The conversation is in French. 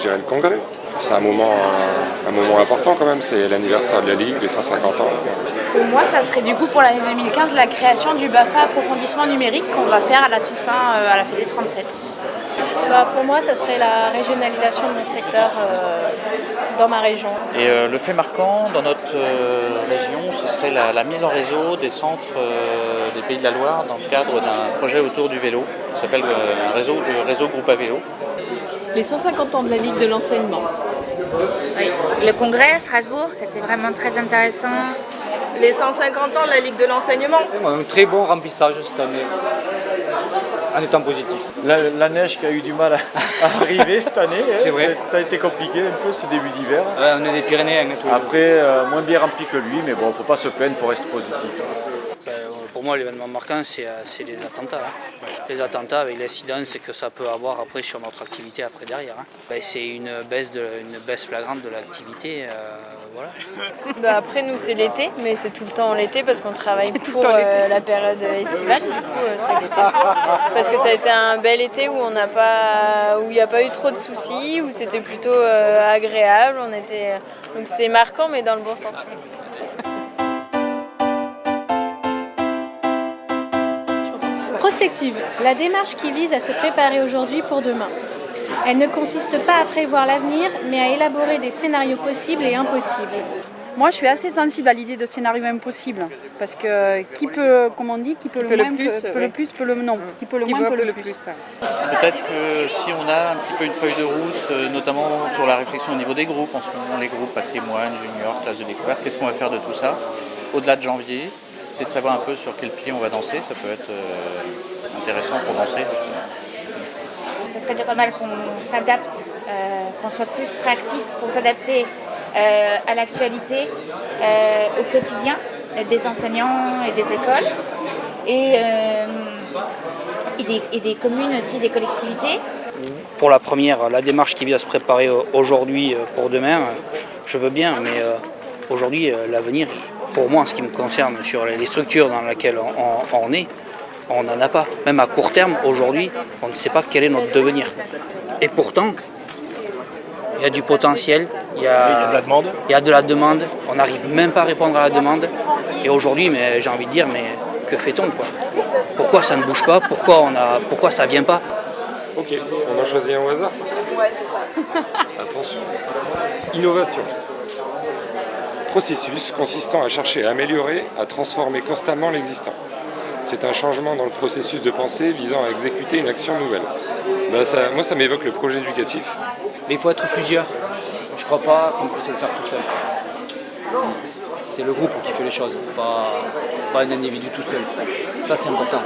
dirais le congrès. C'est un moment important quand même, c'est l'anniversaire de la Ligue, les 150 ans. Pour moi, ça serait du coup pour l'année 2015 la création du BAFA approfondissement numérique qu'on va faire à la Toussaint à la Fédé 37. Pour moi, ça serait la régionalisation de mon secteur dans ma région. Et le fait marquant dans notre région, ce serait la mise en réseau des centres des Pays de la Loire dans le cadre d'un projet autour du vélo. Ça s'appelle le réseau Groupe à Vélo. Les 150 ans de la Ligue de l'enseignement. Oui, le congrès à Strasbourg qui était vraiment très intéressant. Les 150 ans de la Ligue de l'enseignement. Un très bon remplissage cette année, en étant positif. La neige qui a eu du mal à arriver cette année, c'est vrai. Ça a été compliqué un peu ce début d'hiver. On est des Pyrénéens. Après, moins bien rempli que lui, mais bon, faut pas se plaindre, il faut rester positif. Pour moi, l'événement marquant, c'est les attentats. Les attentats avec l'incidence que ça peut avoir après sur notre activité après derrière. C'est une baisse flagrante de l'activité. Voilà. Après, nous, c'est l'été, mais c'est tout le temps l'été parce qu'on travaille pour la période estivale. Du coup, c'est l'été. Parce que ça a été un bel été où il n'y a pas eu trop de soucis, où c'était plutôt agréable. Donc c'est marquant, mais dans le bon sens. Prospective, la démarche qui vise à se préparer aujourd'hui pour demain. Elle ne consiste pas à prévoir l'avenir, mais à élaborer des scénarios possibles et impossibles. Moi, je suis assez sensible à l'idée de scénario impossible, parce que qui peut, comme on dit, qui peut le moins, peut le plus, peut le non, qui peut le moins, peut le plus. Peut-être que si on a un petit peu une feuille de route, notamment sur la réflexion au niveau des groupes, en ce moment les groupes patrimoine, junior, classe de découverte, qu'est-ce qu'on va faire de tout ça au-delà de janvier? C'est de savoir un peu sur quel pied on va danser, ça peut être intéressant pour danser. Ça serait déjà pas mal qu'on s'adapte, qu'on soit plus réactif pour s'adapter à l'actualité, au quotidien des enseignants et des écoles et des communes aussi, des collectivités. Pour la première, la démarche qui vise à se préparer aujourd'hui pour demain, je veux bien, mais aujourd'hui, l'avenir, pour moi, en ce qui me concerne, sur les structures dans lesquelles on est, on n'en a pas. Même à court terme, aujourd'hui, on ne sait pas quel est notre devenir. Et pourtant, il y a du potentiel, il y a de la demande, on n'arrive même pas à répondre à la demande. Et aujourd'hui, j'ai envie de dire, mais que fait-on, quoi? Pourquoi ça ne bouge pas? Pourquoi ça ne vient pas? Ok, on en choisit un au hasard. Ouais, c'est ça. Attention. Innovation. Processus consistant à chercher à améliorer, à transformer constamment l'existant. C'est un changement dans le processus de pensée visant à exécuter une action nouvelle. Moi, ça m'évoque le projet éducatif. Mais il faut être plusieurs. Je ne crois pas qu'on puisse le faire tout seul. C'est le groupe qui fait les choses, pas un individu tout seul. Ça, c'est important.